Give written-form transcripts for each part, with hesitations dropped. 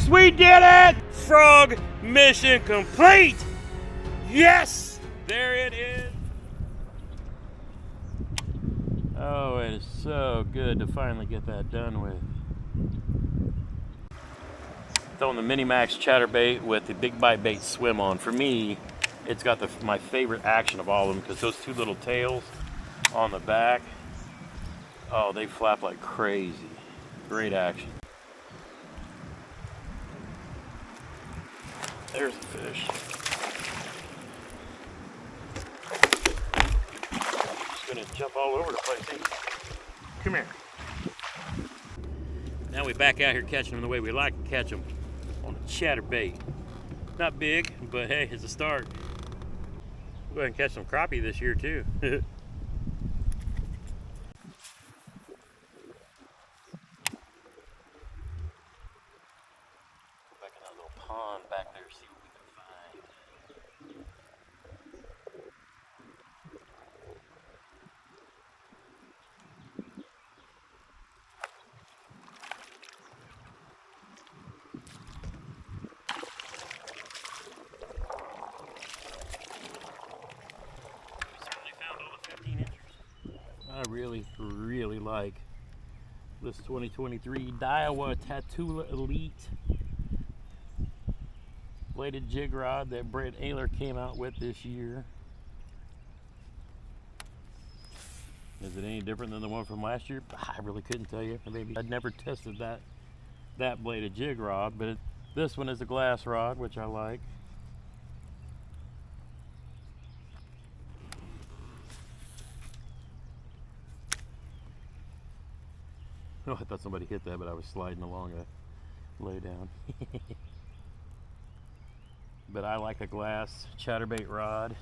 we did it! Frog mission complete! Yes! There it is. Oh, it is so good to finally get that done with. Throwing the Mini-Max ChatterBait with the Big Bite Bait swim on. For me, it's got my favorite action of all of them, because those two little tails on the back, oh, they flap like crazy. Great action. There's a fish. Just gonna jump all over the place. Come here. Now we back out here catching them the way we like to catch them, on a ChatterBait. Not big, but hey, it's a start. We'll go ahead and catch some crappie this year too. Back in that little pond back there, see what we can find. I really like this 2023 Daiwa Tatula Elite bladed jig rod that Brett Ayler came out with this year. Is it any different than the one from last year? I really couldn't tell you. Maybe I'd never tested that bladed jig rod, but this one is a glass rod, which I like. Oh, I thought somebody hit that, but I was sliding along a lay down. But I like a glass ChatterBait rod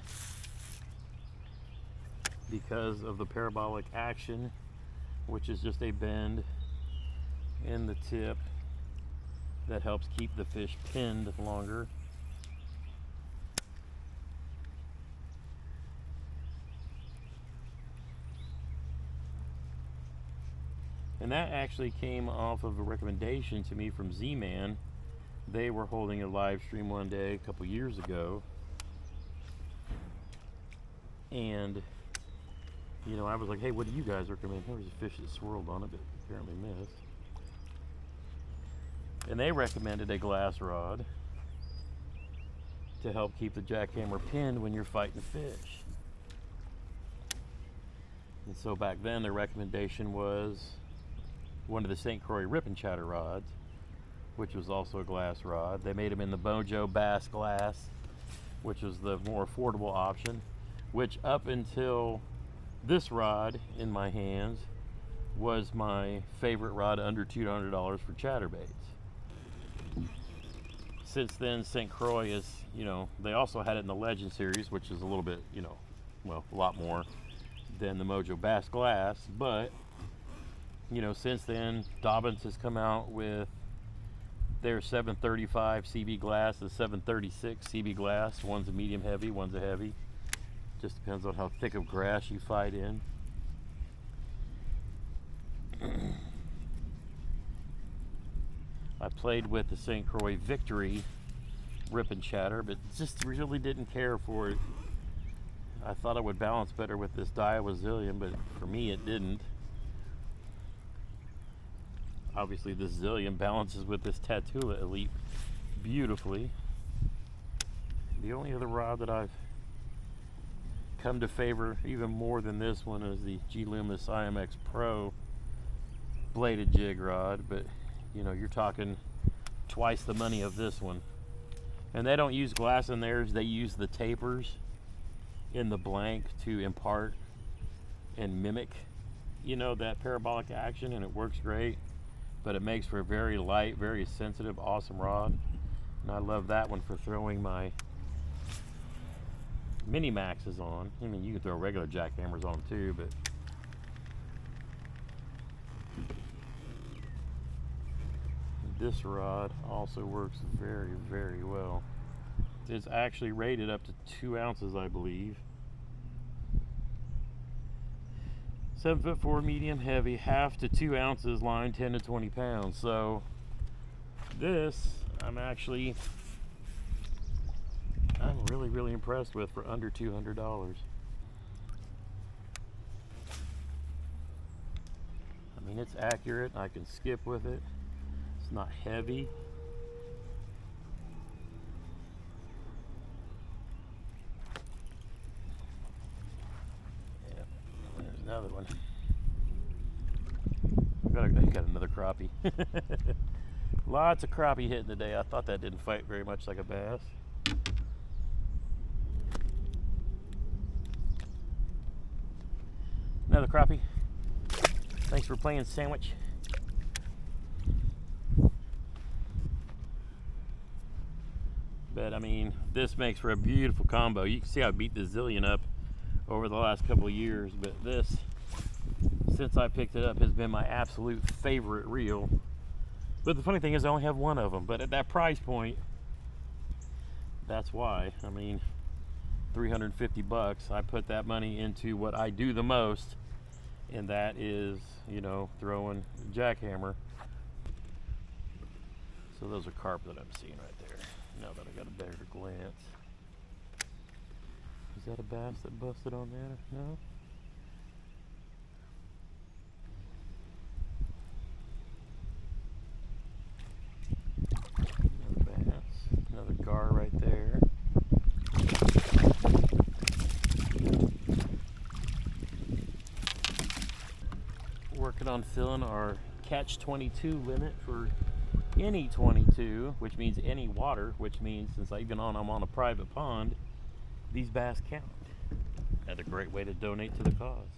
because of the parabolic action, which is just a bend in the tip that helps keep the fish pinned longer. And that actually came off of a recommendation to me from Z-Man. They were holding a live stream one day a couple years ago. And, you know, I was like, hey, what do you guys recommend? There was a fish that swirled on it, but apparently missed. And they recommended a glass rod to help keep the jackhammer pinned when you're fighting fish. And so back then, their recommendation was one of the St. Croix Rip and Chatter rods, which was also a glass rod. They made them in the Mojo Bass glass, which was the more affordable option, which up until this rod in my hands was my favorite rod under $200 for chatterbaits. Since then, St. Croix is, you know, they also had it in the Legend series, which is a little bit, you know, well, a lot more than the Mojo Bass glass, but you know, since then, Dobyns has come out with their 735 CB glass, the 736 CB glass. One's a medium heavy, one's a heavy. Just depends on how thick of grass you fight in. I played with the St. Croix Victory Rip and Chatter, but just really didn't care for it. I thought it would balance better with this Daiwa Zillion, but for me it didn't. Obviously this Zillion balances with this Tatula Elite beautifully. The only other rod that I've come to favor even more than this one is the G Loomis IMX Pro bladed jig rod, but you know, you're talking twice the money of this one. And they don't use glass in theirs, they use the tapers in the blank to impart and mimic, you know, that parabolic action, and it works great. But it makes for a very light, very sensitive, awesome rod. And I love that one for throwing my Mini Maxes on. I mean, you can throw regular jackhammers on them too, but this rod also works very, very well. It's actually rated up to 2 ounces, I believe. 7'4" medium heavy, half to 2 ounces, line 10 to 20 pounds. So this I'm really impressed with for under $200. I mean, it's accurate. I can skip with it. It's not heavy. Yeah, there's another one. Got another crappie. Lots of crappie hitting today. I thought that didn't fight very much like a bass. Another crappie. Thanks for playing sandwich. But I mean, this makes for a beautiful combo. You can see I beat the zillion up over the last couple of years, but this, since I picked it up, has been my absolute favorite reel. But the funny thing is I only have one of them, but at that price point, that's why. I mean, 350 bucks, I put that money into what I do the most, and that is, you know, throwing jackhammer. So those are carp that I'm seeing right there, now that I got a better glance. Is that a bass that busted on there? No? Another bass, another gar right there. Working on filling our catch 22 limit for any 22, which means any water, which means since I'm on a private pond, these bass count. That's a great way to donate to the cause.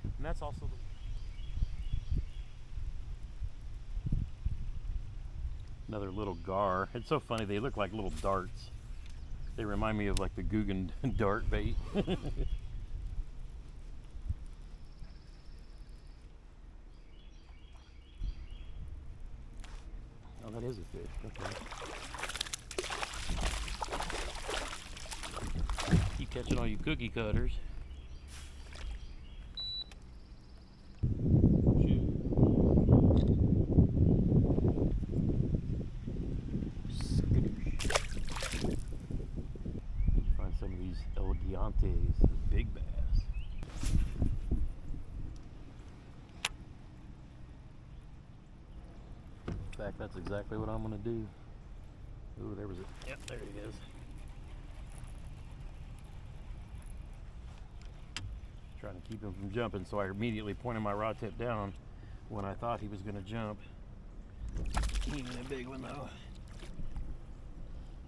And that's also another little gar. It's so funny, they look like little darts. They remind me of like the Guggen dart bait. Oh, that is a fish. Okay. Keep catching all you cookie cutters. Find some of these elegantes, big bass. In fact, that's exactly what I'm going to do. Ooh, there was it. Yep, there he is. Trying to keep him from jumping, so I immediately pointed my rod tip down when I thought he was going to jump. He ain't a big one though.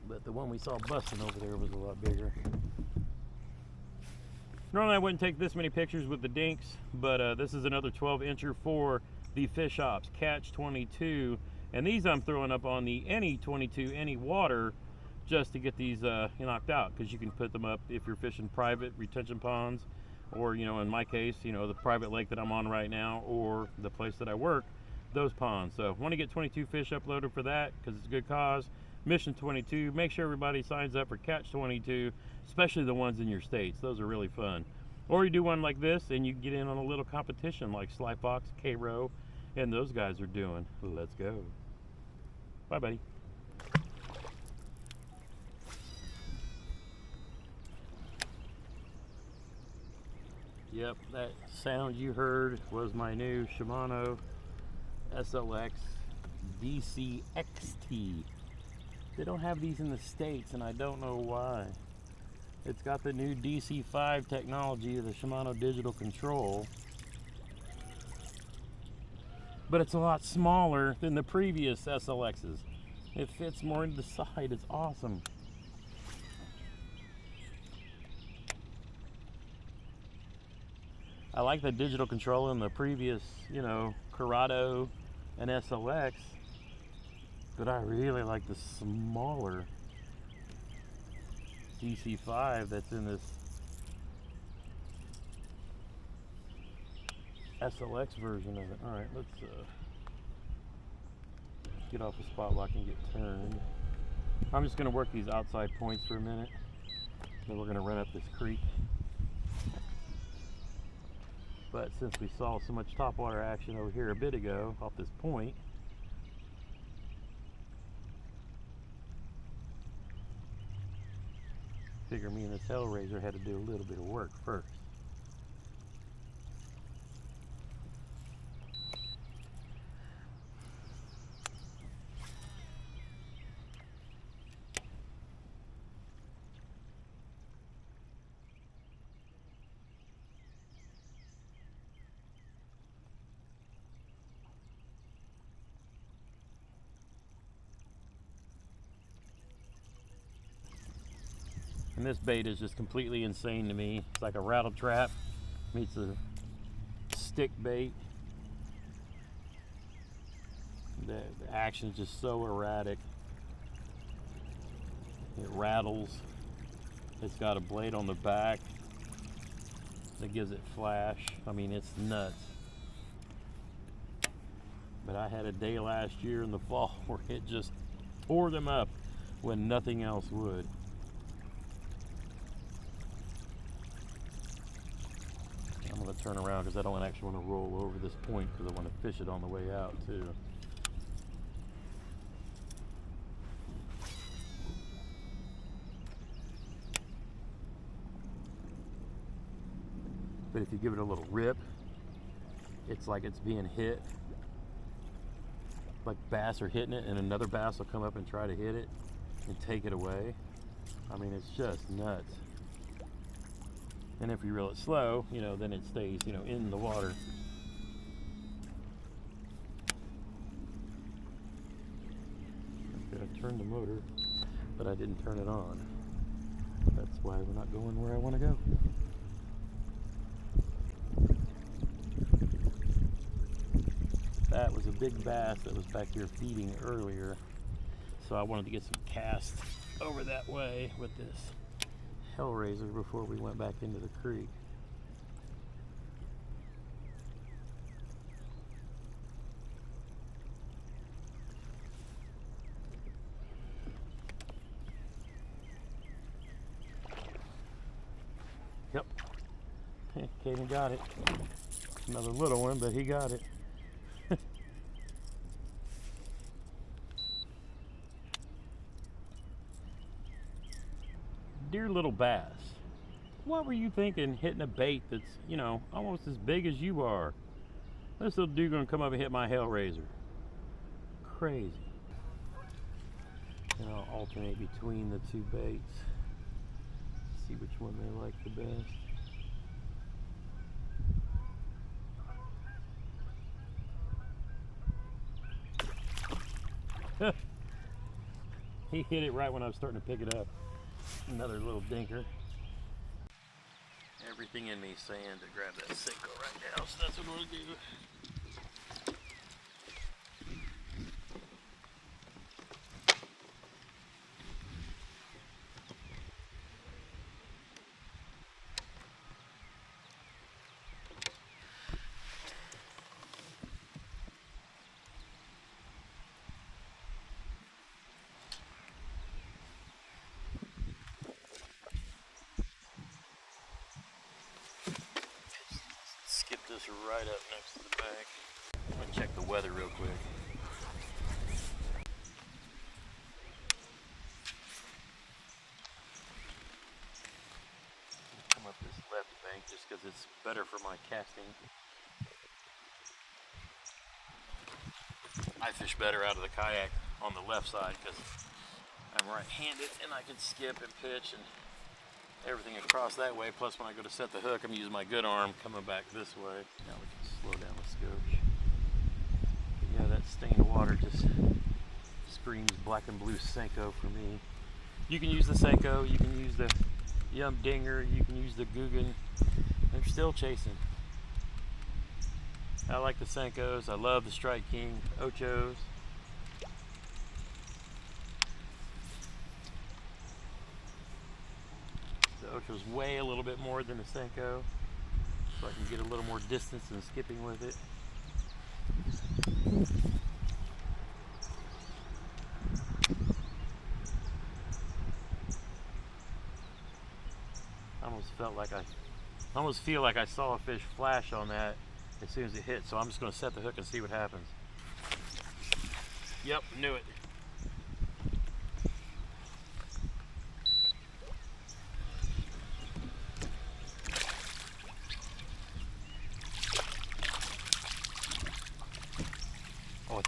But the one we saw busting over there was a lot bigger. Normally I wouldn't take this many pictures with the dinks, but this is another 12-incher for the FishOPS Catch 22. And these I'm throwing up on the any 22, any water, just to get these knocked out, because you can put them up if you're fishing private retention ponds, or, you know, in my case, you know, the private lake that I'm on right now, or the place that I work, those ponds. So want to get 22 fish uploaded for that, because it's a good cause. Mission 22, make sure everybody signs up for Catch 22, especially the ones in your states. Those are really fun. Or you do one like this and you get in on a little competition like Slyfox, K-Row, and those guys are doing. Let's go. Bye, buddy. Yep, that sound you heard was my new Shimano SLX DCXT. They don't have these in the States, and I don't know why. It's got the new DC5 technology, the Shimano digital control, but it's a lot smaller than the previous SLXs. It fits more into the side. It's awesome. I like the digital control in the previous, you know, Corrado and SLX, but I really like the smaller DC5 that's in this SLX version of it. Alright, let's get off the spot where I can get turned. I'm just going to work these outside points for a minute, then we're going to run up this creek. But since we saw so much topwater action over here a bit ago off this point, Figure me and this Hellraiser had to do a little bit of work first. And this bait is just completely insane to me. It's like a rattle trap meets a stick bait. The action is just so erratic. It rattles. It's got a blade on the back that gives it flash. I mean, it's nuts. But I had a day last year in the fall where it just tore them up when nothing else would. I'm going to turn around because I don't actually want to roll over this point because I want to fish it on the way out too. But if you give it a little rip, it's like it's being hit. Like bass are hitting it and another bass will come up and try to hit it and take it away. I mean, it's just nuts. And if you reel it slow, you know, then it stays, you know, in the water. Okay, I turned the motor, but I didn't turn it on. That's why we're not going where I want to go. That was a big bass that was back here feeding earlier. So I wanted to get some cast over that way with this Hellraiser before we went back into the creek. Yep, Caden got it. Another little one, but he got it. Dear little bass, what were you thinking hitting a bait that's, you know, almost as big as you are? This little dude gonna come up and hit my Hellraiser. Crazy. And I'll alternate between the two baits. See which one they like the best. He hit it right when I was starting to pick it up. Another little dinker. Everything in me saying to grab that Senko right now, so that's what I'm gonna do. Skip this right up next to the bank. I'm gonna check the weather real quick. Come up this left bank just because it's better for my casting. I fish better out of the kayak on the left side because I'm right-handed and I can skip and pitch and everything across that way. Plus when I go to set the hook, I'm using my good arm coming back this way. Now we can slow down the scotch. But yeah, that stained water just screams black and blue Senko for me. You can use the Senko, you can use the Yum Dinger, you can use the Guggen. They're still chasing. I like the Senkos. I love the Strike King Ochos. The Ocho's weigh a little bit more than the Senko, so I can get a little more distance in skipping with it. I almost feel like I saw a fish flash on that as soon as it hit, so I'm just going to set the hook and see what happens. Yep, knew it.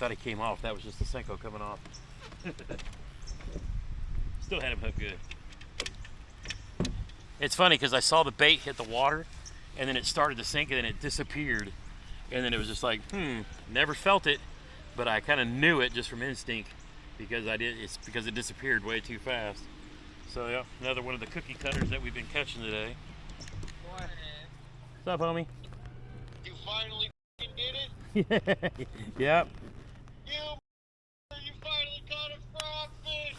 thought he came off. That was just the Senko coming off. Still had him hooked good. It's funny because I saw the bait hit the water, and then it started to sink, and then it disappeared. And then it was just like, never felt it, but I kind of knew it just from instinct because it's because it disappeared way too fast. So yeah, another one of the cookie cutters that we've been catching today. What's up, homie? You finally did it? Yep. You finally caught a frogfish!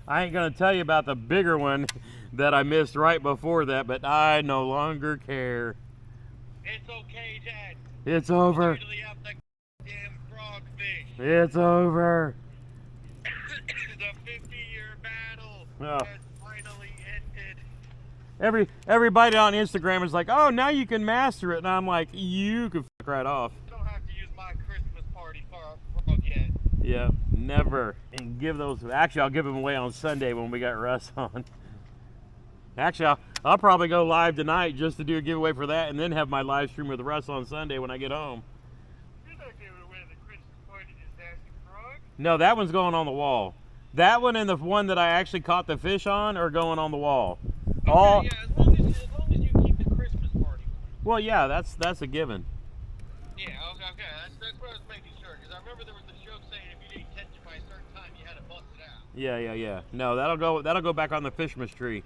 I ain't gonna tell you about the bigger one that I missed right before that, but I no longer care. It's okay, Dad. It's over. You usually have the damn frogfish. It's over. The 50-year battle has finally ended. Everybody on Instagram is like, oh, now you can master it, and I'm like, you can fuck right off. I don't have to use my Christmas party frog yet. Yeah, never. And give those. Actually, I'll give them away on Sunday when we got Russ on. Actually, I'll probably go live tonight just to do a giveaway for that, and then have my live stream with Russ on Sunday when I get home. You're not giving away the Christmas party to Nasty Frog? No, that one's going on the wall. That one and the one that I actually caught the fish on are going on the wall. Okay, yeah, as long as you keep the Christmas party. Well, yeah, that's a given. Yeah, okay. That's what I was making sure, because I remember there was a joke saying if you didn't catch it by a certain time, you had to bust it out. Yeah. No, that'll go back on the fisherman's tree.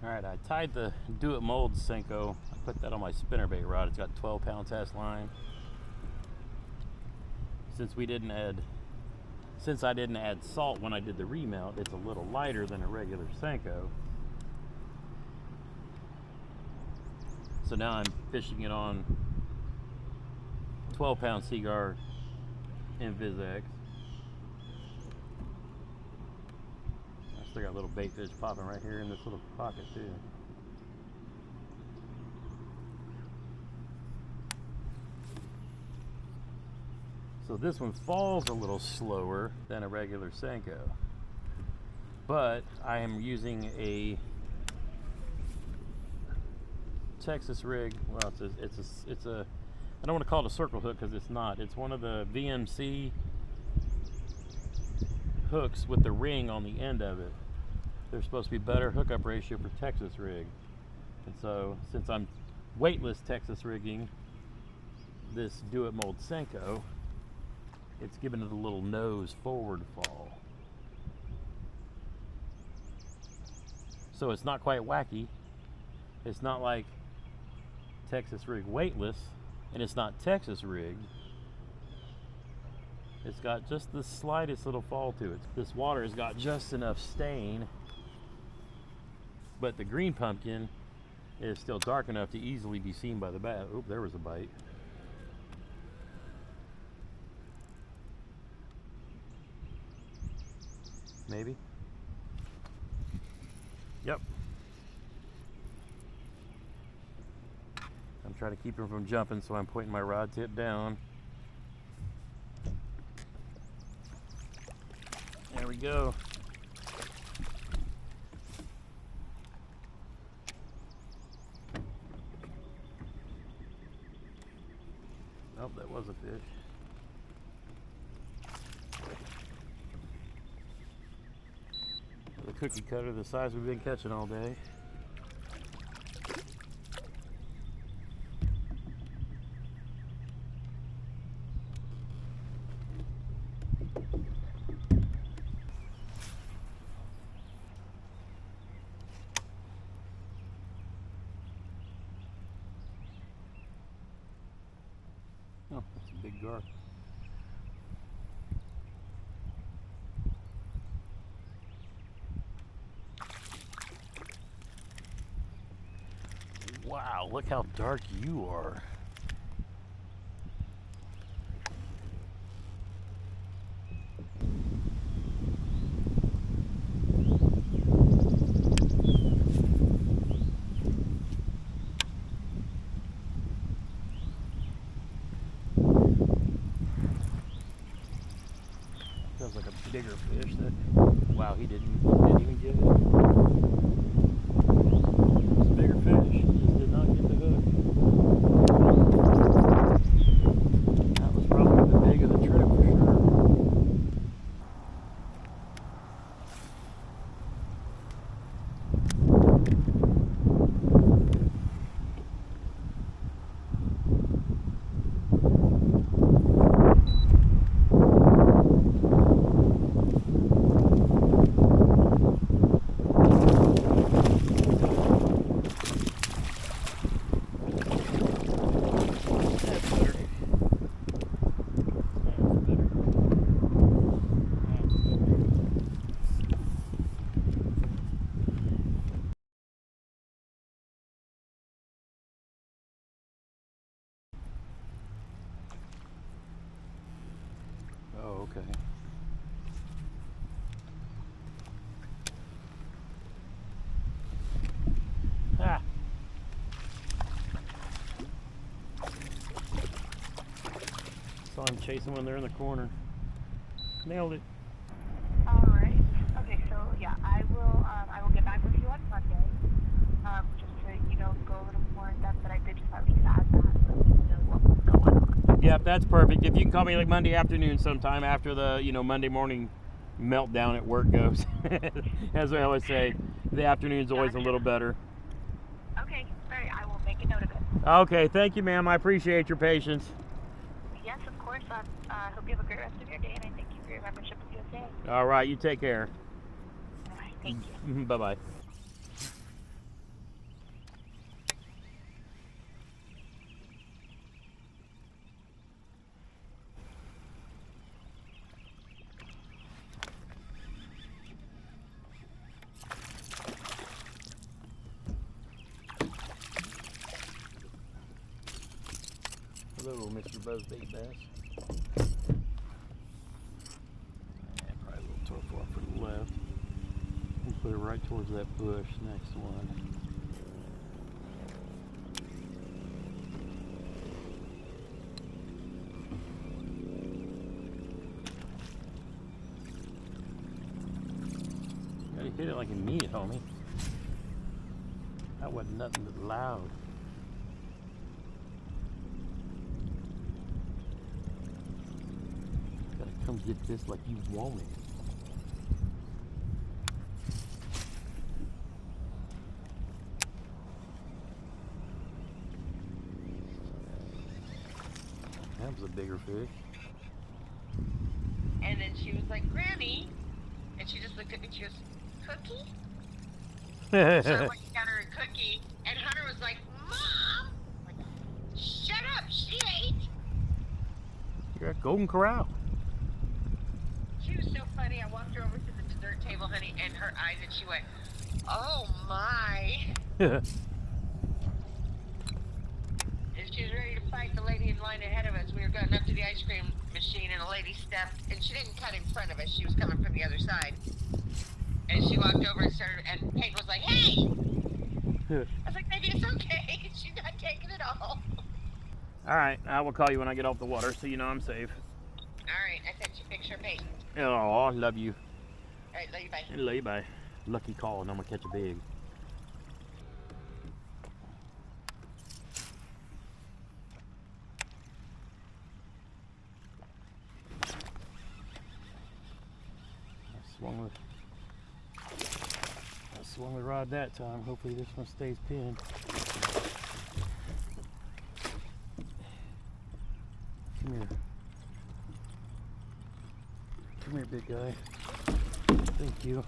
All right, I tied the Do It Mold Senko. I put that on my spinnerbait rod. It's got 12-pound test line. Since I didn't add salt when I did the remount, it's a little lighter than a regular Senko. So now I'm fishing it on 12-pound Seaguar Invis-X. I still got little bait fish popping right here in this little pocket too. So this one falls a little slower than a regular Senko, but I am using a Texas rig. Well, it's a I don't want to call it a circle hook because it's not. It's one of the VMC hooks with the ring on the end of it. There's supposed to be better hookup ratio for Texas rig, and so since I'm weightless Texas rigging this Do It Mold Senko, it's giving it a little nose forward fall. So it's not quite wacky. It's not like Texas rig weightless, and it's not Texas rigged. It's got just the slightest little fall to it. This water has got just enough stain, but the green pumpkin is still dark enough to easily be seen by the bat. Oh, there was a bite. Maybe. Yep. I'm trying to keep him from jumping, so I'm pointing my rod tip down. There we go. Oh, that was a fish. The cookie cutter, the size we've been catching all day. Oh, that's a big gar. Wow, look how dark you are. Feels like a bigger fish. Wow, he didn't even get it. It's a bigger fish. He just did not get the hook. That was probably the big of the trip for sure. Oh, okay. Ah. Saw him chasing one there in the corner. Nailed it. All right. Okay, so yeah, I will get back with you on Monday. Just to, go a little more in depth, but I did just at least add that so you know what was going on. Yep, that's perfect. If you can call me like Monday afternoon sometime after the, Monday morning meltdown at work goes. As I always say, the afternoon's always a little better. Okay, all right, I will make a note of it. Okay, thank you, ma'am. I appreciate your patience. Yes, of course. I hope you have a great rest of your day, and I thank you for your membership with USA. All right, you take care. All right, thank you. Bye-bye. Hello, Mr. Buzzbait Bass. Probably a little too far for the left. We'll put it right towards that bush, next one. Gotta hit it like you mean it, homie. That wasn't nothing but loud. Come get this like you want it. That was a bigger fish. And then she was like, Granny, and she just looked at me, she goes, Cookie? So I went and got her a cookie, and Hunter was like, Mom! I'm like, shut up, she ate! You're at Golden Corral. She was so funny. I walked her over to the dessert table, honey, and her eyes, and she went, oh my. And she was ready to fight the lady in line ahead of us. We were going up to the ice cream machine, and a lady stepped, and she didn't cut in front of us. She was coming from the other side. And she walked over and started, and Peyton was like, hey! I was like, baby, it's okay. She's not taking it all. All right, I will call you when I get off the water so you know I'm safe. All right, I sent you a picture of Peyton. Oh, love you. All right, love you, bye. Love you, bye. Lucky call, and I'm gonna catch a big. I swung the rod that time. Hopefully this one stays pinned. Come here. Come here, big guy. Thank you.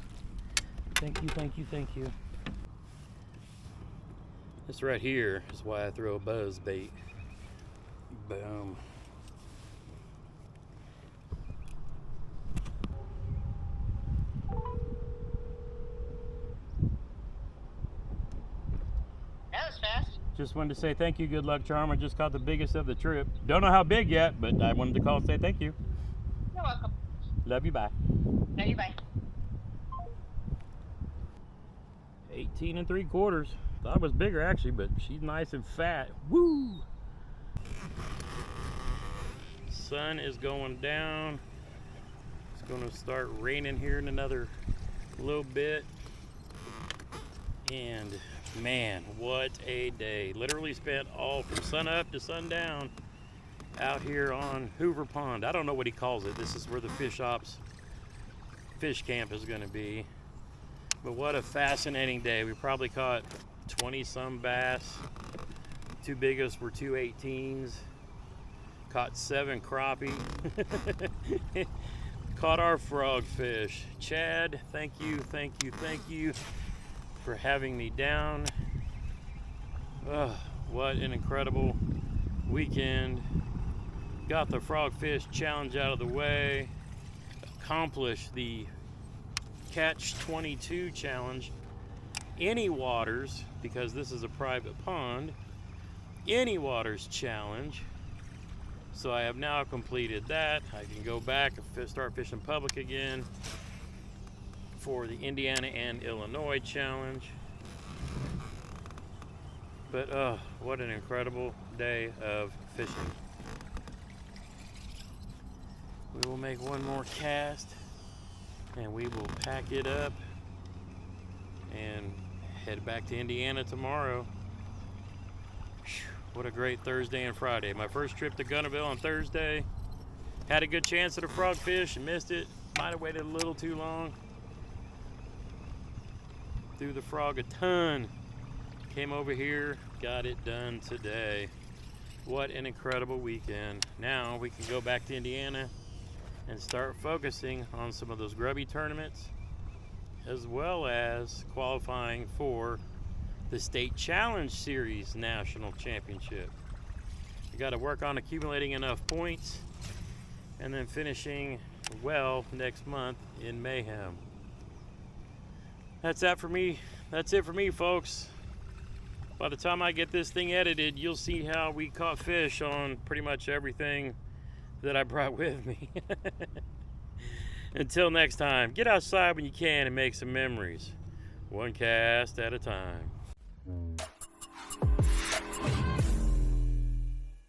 Thank you, thank you, thank you. This right here is why I throw a buzz bait. Boom. That was fast. Just wanted to say thank you, good luck charm. I just caught the biggest of the trip. Don't know how big yet, but I wanted to call and say thank you. You're welcome. Love you, bye. Love you, bye. 18 3/4. Thought it was bigger actually, but she's nice and fat. Woo! Sun is going down. It's going to start raining here in another little bit. And man, what a day. Literally spent all from sun up to sundown out here on Hoover Pond. I don't know what he calls it. This is where the FishOPS fish camp is going to be. But what a fascinating day. We probably caught 20 some bass. Two biggest were 2 18s. Caught 7 crappie. Caught our frogfish. Chad, thank you, thank you, thank you for having me down. Oh, what an incredible weekend. Got the frogfish challenge out of the way. Accomplished the Catch 22 challenge. Any waters, because this is a private pond, any waters challenge. So I have now completed that. I can go back and start fishing public again for the Indiana and Illinois challenge. But what an incredible day of fishing. We will make one more cast and we will pack it up and head back to Indiana tomorrow. What a great Thursday and Friday. My first trip to Gunnerville on Thursday. Had a good chance at a frogfish and missed it. Might have waited a little too long. Threw the frog a ton. Came over here, got it done today. What an incredible weekend. Now we can go back to Indiana and start focusing on some of those grubby tournaments, as well as qualifying for the State Challenge Series National Championship. We got to work on accumulating enough points and then finishing well next month in Mayhem. That's it for me. That's it for me, folks. By the time I get this thing edited, you'll see how we caught fish on pretty much everything that I brought with me. Until next time, get outside when you can and make some memories. One cast at a time.